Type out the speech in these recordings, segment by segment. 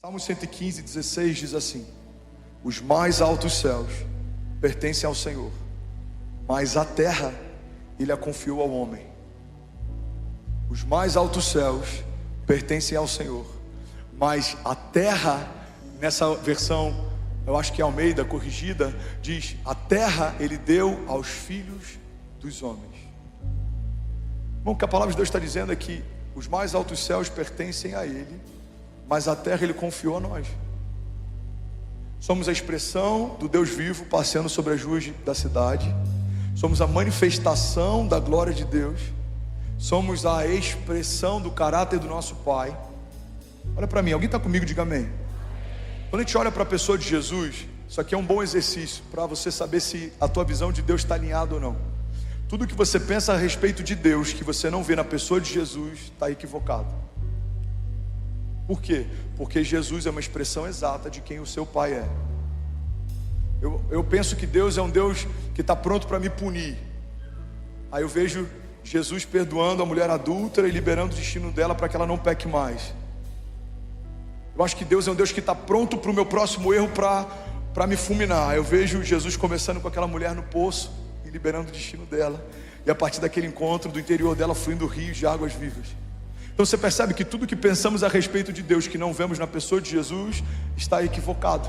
Salmo 115, 16 diz assim: os mais altos céus pertencem ao Senhor, mas a terra Ele a confiou ao homem. Os mais altos céus pertencem ao Senhor, mas a terra, nessa versão, eu acho que é Almeida corrigida, diz: a terra Ele deu aos filhos dos homens. Bom, o que a palavra de Deus está dizendo é que os mais altos céus pertencem a Ele, mas a terra Ele confiou a nós. Somos a expressão do Deus vivo passeando sobre as ruas da cidade. Somos a manifestação da glória de Deus. Somos a expressão do caráter do nosso Pai. Olha para mim, alguém está comigo? Diga amém. Quando a gente olha para a pessoa de Jesus, isso aqui é um bom exercício para você saber se a tua visão de Deus está alinhada ou não. Tudo que você pensa a respeito de Deus que você não vê na pessoa de Jesus está equivocado. Por quê? Porque Jesus é uma expressão exata de quem o seu Pai é. Eu penso que Deus é um Deus que está pronto para me punir. Aí eu vejo Jesus perdoando a mulher adúltera e liberando o destino dela para que ela não peque mais. Eu acho que Deus é um Deus que está pronto para o meu próximo erro para me fulminar. Eu vejo Jesus conversando com aquela mulher no poço e liberando o destino dela. E a partir daquele encontro, do interior dela fluindo rios de águas vivas. Então você percebe que tudo que pensamos a respeito de Deus que não vemos na pessoa de Jesus está equivocado.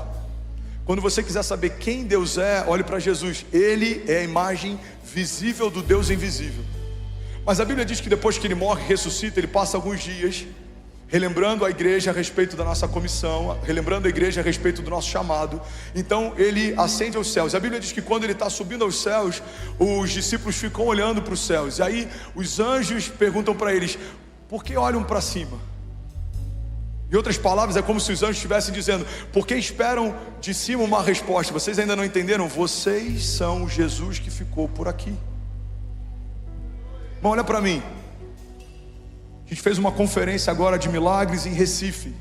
Quando você quiser saber quem Deus é, olhe para Jesus. Ele é a imagem visível do Deus invisível. Mas a Bíblia diz que depois que Ele morre e ressuscita, Ele passa alguns dias relembrando a igreja a respeito da nossa comissão, relembrando a igreja a respeito do nosso chamado. Então Ele ascende aos céus. A Bíblia diz que quando Ele está subindo aos céus, os discípulos ficam olhando para os céus. E aí os anjos perguntam para eles: por que olham para cima? Em outras palavras, é como se os anjos estivessem dizendo: por que esperam de cima uma resposta? Vocês ainda não entenderam? Vocês são Jesus que ficou por aqui. Bom, olha para mim. A gente fez uma conferência agora de milagres em Recife.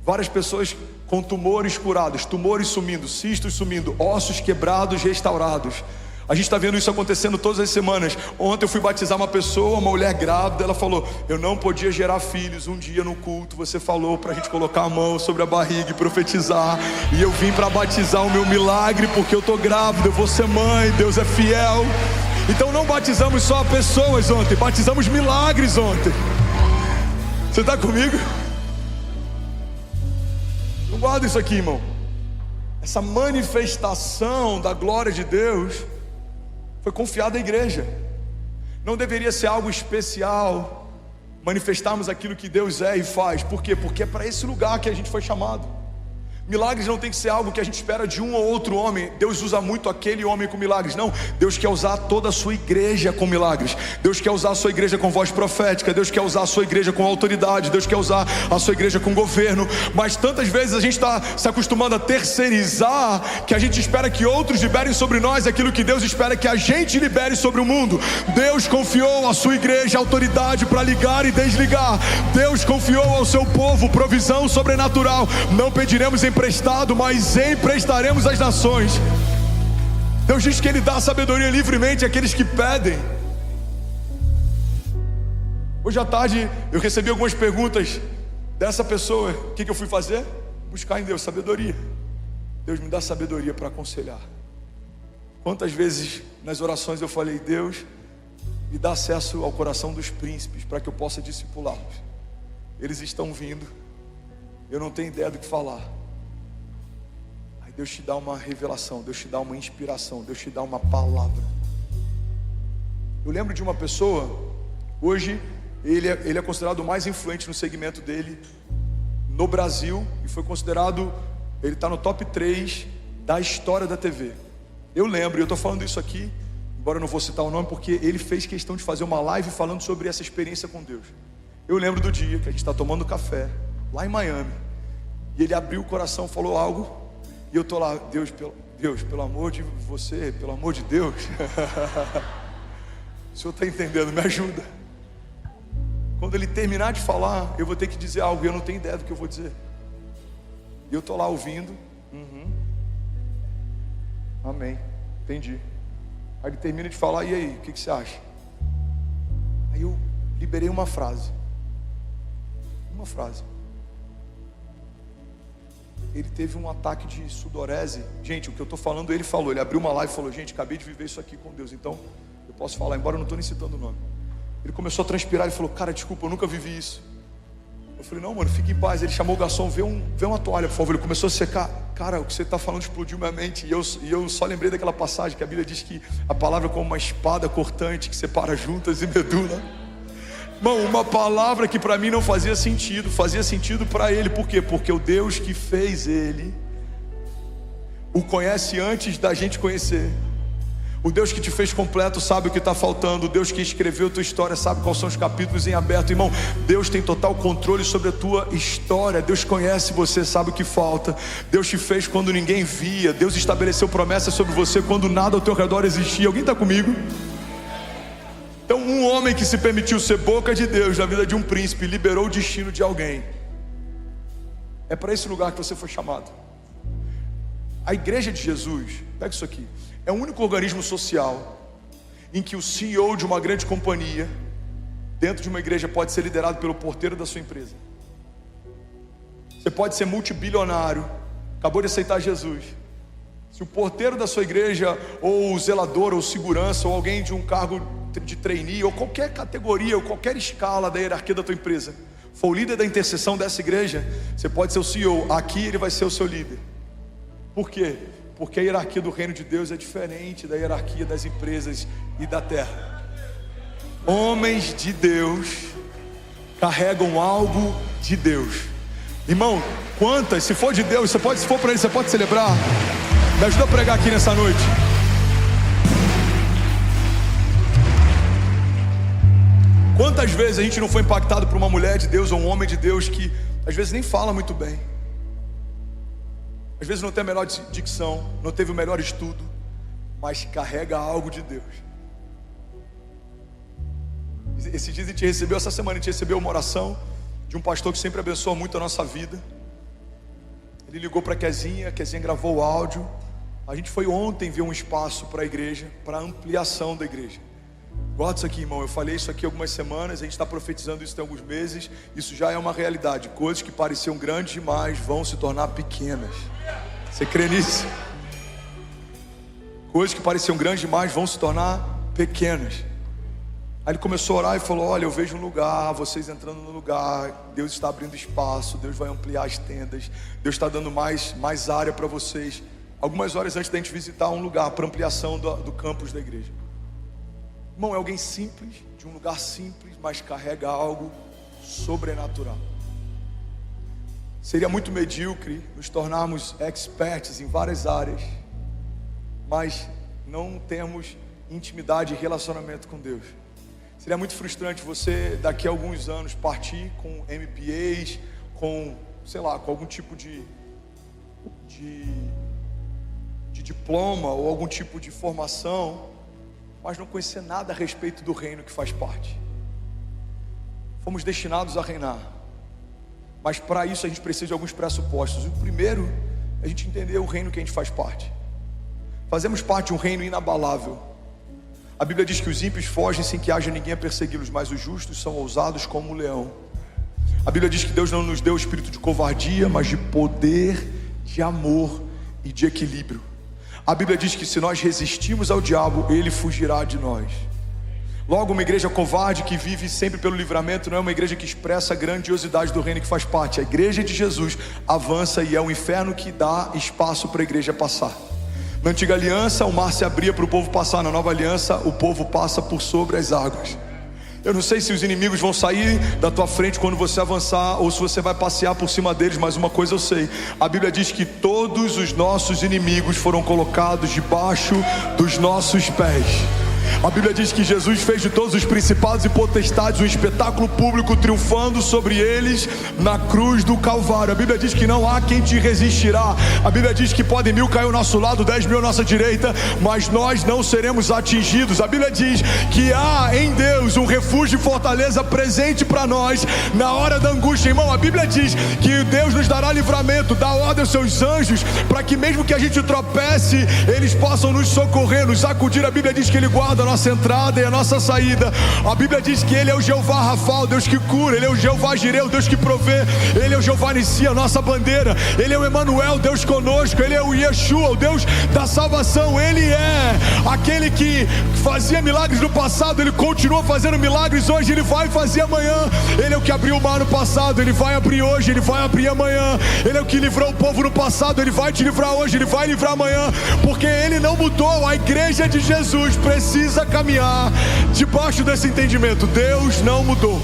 Várias pessoas com tumores curados, tumores sumindo, cistos sumindo, ossos quebrados restaurados. A gente está vendo isso acontecendo todas as semanas. Ontem eu fui batizar uma pessoa, uma mulher grávida. Ela falou: eu não podia gerar filhos. Um dia no culto você falou para a gente colocar a mão sobre a barriga e profetizar. E eu vim para batizar o meu milagre porque eu estou grávida, eu vou ser mãe, Deus é fiel. Então não batizamos só pessoas ontem, batizamos milagres ontem. Você está comigo? Não guarda isso aqui, irmão. Essa manifestação da glória de Deus foi confiada à igreja. Não deveria ser algo especial manifestarmos aquilo que Deus é e faz. Por quê? Porque é para esse lugar que a gente foi chamado. Milagres não tem que ser algo que a gente espera de um ou outro homem. Deus usa muito aquele homem com milagres. Não, Deus quer usar toda a sua igreja com milagres. Deus quer usar a sua igreja com voz profética. Deus quer usar a sua igreja com autoridade. Deus quer usar a sua igreja com governo. Mas tantas vezes a gente está se acostumando a terceirizar, que a gente espera que outros liberem sobre nós aquilo que Deus espera que a gente libere sobre o mundo. Deus confiou à sua igreja autoridade para ligar e desligar. Deus confiou ao seu povo provisão sobrenatural. Não pediremos emprestado, mas emprestaremos às nações. Deus diz que Ele dá sabedoria livremente àqueles que pedem. Hoje à tarde eu recebi algumas perguntas dessa pessoa. O que eu fui fazer? Buscar em Deus sabedoria. Deus me dá sabedoria para aconselhar. Quantas vezes nas orações eu falei: Deus, me dá acesso ao coração dos príncipes para que eu possa discipulá-los. Eles estão vindo, eu não tenho ideia do que falar. Deus te dá uma revelação, Deus te dá uma inspiração, Deus te dá uma palavra. Eu lembro de uma pessoa, hoje ele é considerado o mais influente no segmento dele no Brasil, e foi considerado, ele está no top 3 da história da TV. Eu lembro, e eu estou falando isso aqui, embora eu não vou citar o nome, porque ele fez questão de fazer uma live falando sobre essa experiência com Deus. Eu lembro do dia que a gente está tomando café lá em Miami, e ele abriu o coração, falou algo. E eu estou lá: Deus, pelo amor de você, pelo amor de Deus. O Senhor está entendendo, me ajuda. Quando ele terminar de falar, eu vou ter que dizer algo e eu não tenho ideia do que eu vou dizer. E eu estou lá ouvindo. Amém, entendi. Aí ele termina de falar: e aí, o que você acha? Aí eu liberei uma frase. ele teve um ataque de sudorese. Gente, o que eu estou falando, ele falou. Ele abriu uma live e falou: gente, acabei de viver isso aqui com Deus, então eu posso falar, embora eu não estou nem citando o nome. Ele começou a transpirar e falou: cara, desculpa, eu nunca vivi isso. Eu falei: não, mano, fique em paz. Ele chamou o garçom: vê uma toalha, por favor. Ele começou a secar. Cara, o que você está falando explodiu minha mente. E eu só lembrei daquela passagem que a Bíblia diz que a palavra é como uma espada cortante que separa juntas e medula. Irmão, uma palavra que para mim não fazia sentido para ele. Por quê? Porque o Deus que fez ele o conhece antes da gente conhecer. O Deus que te fez completo sabe o que está faltando. O Deus que escreveu a tua história sabe quais são os capítulos em aberto. Irmão, Deus tem total controle sobre a tua história. Deus conhece você, sabe o que falta. Deus te fez quando ninguém via. Deus estabeleceu promessas sobre você quando nada ao teu redor existia. Alguém está comigo? Então, um homem que se permitiu ser boca de Deus na vida de um príncipe liberou o destino de alguém. É para esse lugar que você foi chamado. A igreja de Jesus, pega isso aqui, é o único organismo social em que o CEO de uma grande companhia dentro de uma igreja pode ser liderado pelo porteiro da sua empresa. Você pode ser multibilionário, acabou de aceitar Jesus. Se o porteiro da sua igreja, ou o zelador, ou segurança, ou alguém de um cargo de trainee, ou qualquer categoria, ou qualquer escala da hierarquia da tua empresa, for o líder da intercessão dessa igreja, você pode ser o CEO. Aqui ele vai ser o seu líder. Por quê? Porque a hierarquia do reino de Deus é diferente da hierarquia das empresas e da terra. Homens de Deus carregam algo de Deus. Irmão, quantas, se for de Deus, se for para ele, você pode celebrar. Me ajuda a pregar aqui nessa noite. Quantas vezes a gente não foi impactado por uma mulher de Deus ou um homem de Deus que às vezes nem fala muito bem, às vezes não tem a melhor dicção, não teve o melhor estudo, mas carrega algo de Deus. Esses dias a gente recebeu, essa semana a gente recebeu uma oração de um pastor que sempre abençoa muito a nossa vida. Ele ligou para a Kezinha gravou o áudio. A gente foi ontem ver um espaço para a igreja, para a ampliação da igreja. Guarda isso aqui, irmão, eu falei isso aqui algumas semanas, a gente está profetizando isso tem alguns meses. Isso já é uma realidade. Coisas que pareciam grandes demais vão se tornar pequenas. Você crê nisso? Coisas que pareciam grandes demais vão se tornar pequenas. Aí ele começou a orar e falou: olha, eu vejo um lugar, vocês entrando no lugar, Deus está abrindo espaço, Deus vai ampliar as tendas, Deus está dando mais área para vocês. Algumas horas antes da gente visitar um lugar para ampliação do campus da igreja. Irmão, é alguém simples, de um lugar simples, mas carrega algo sobrenatural. Seria muito medíocre nos tornarmos experts em várias áreas, mas não temos intimidade e relacionamento com Deus. Seria muito frustrante você daqui a alguns anos partir com MBAs, com, sei lá, com algum tipo de diploma ou algum tipo de formação, mas não conhecer nada a respeito do reino que faz parte. Fomos destinados a reinar, mas para isso a gente precisa de alguns pressupostos. O primeiro é a gente entender o reino que a gente faz parte. Fazemos parte de um reino inabalável. A Bíblia diz que os ímpios fogem sem que haja ninguém a persegui-los, mas os justos são ousados como um leão. A Bíblia diz que Deus não nos deu o espírito de covardia, mas de poder, de amor e de equilíbrio. A Bíblia diz que se nós resistirmos ao diabo, ele fugirá de nós. Logo, uma igreja covarde que vive sempre pelo livramento não é uma igreja que expressa a grandiosidade do reino que faz parte. A igreja de Jesus avança e é o inferno que dá espaço para a igreja passar. Na antiga aliança, o mar se abria para o povo passar. Na nova aliança, o povo passa por sobre as águas. Eu não sei se os inimigos vão sair da tua frente quando você avançar, ou se você vai passear por cima deles, mas uma coisa eu sei: a Bíblia diz que todos os nossos inimigos foram colocados debaixo dos nossos pés. A Bíblia diz que Jesus fez de todos os principados e potestades um espetáculo público, triunfando sobre eles na cruz do Calvário. A Bíblia diz que não há quem te resistirá. A Bíblia diz que podem 1000 cair ao nosso lado, 10.000 à nossa direita, mas nós não seremos atingidos. A Bíblia diz que há em Deus um refúgio e fortaleza presente para nós na hora da angústia. Irmão, a Bíblia diz que Deus nos dará livramento Espírito dá ordem aos seus anjos para que mesmo que a gente tropece, eles possam nos socorrer, nos sacudir. A Bíblia diz que Ele guarda a nossa entrada e a nossa saída. A Bíblia diz que Ele é o Jeová Rafa, o Deus que cura. Ele é o Jeová Jireh, o Deus que provê. Ele é o Jeová Nissi, a nossa bandeira. Ele é o Emanuel, Deus conosco. Ele é o Yeshua, o Deus da salvação. Ele é aquele que fazia milagres no passado, Ele continua fazendo milagres hoje, Ele vai fazer amanhã. Ele é o que abriu o mar no passado, Ele vai abrir hoje, Ele vai abrir amanhã. Ele é o que livrou o povo no passado, Ele vai te livrar hoje, Ele vai livrar amanhã, porque Ele não mudou. A igreja de Jesus precisa caminhar debaixo desse entendimento. Deus não mudou.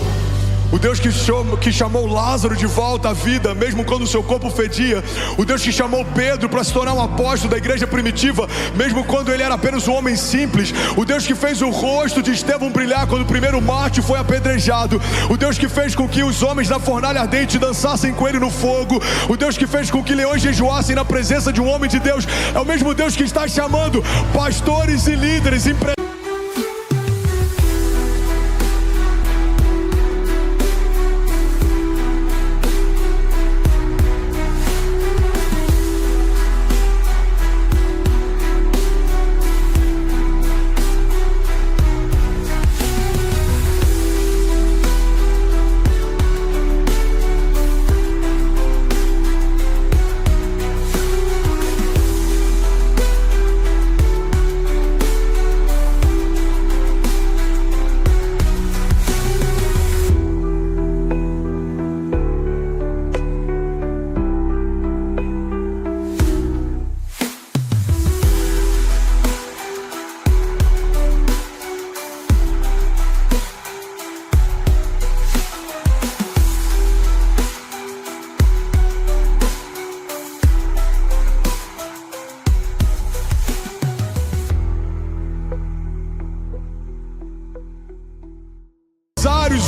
O Deus que chamou Lázaro de volta à vida, mesmo quando o seu corpo fedia. O Deus que chamou Pedro para se tornar um apóstolo da igreja primitiva, mesmo quando ele era apenas um homem simples. O Deus que fez o rosto de Estevão brilhar quando o primeiro mártir foi apedrejado. O Deus que fez com que os homens na fornalha ardente dançassem com ele no fogo. O Deus que fez com que leões jejuassem na presença de um homem de Deus. É o mesmo Deus que está chamando pastores e líderes,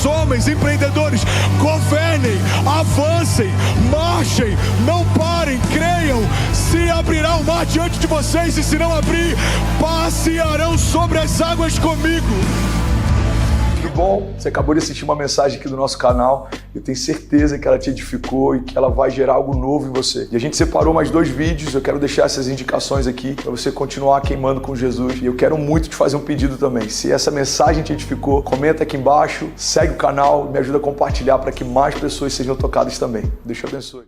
homens, empreendedores, governem, avancem, marchem, não parem, creiam. Se abrirá o mar diante de vocês, e se não abrir, passearão sobre as águas comigo. Que bom, você acabou de assistir uma mensagem aqui do nosso canal. Eu tenho certeza que ela te edificou e que ela vai gerar algo novo em você. E a gente separou mais 2 vídeos, eu quero deixar essas indicações aqui para você continuar queimando com Jesus. E eu quero muito te fazer um pedido também. Se essa mensagem te edificou, comenta aqui embaixo, segue o canal, me ajuda a compartilhar para que mais pessoas sejam tocadas também. Deus te abençoe.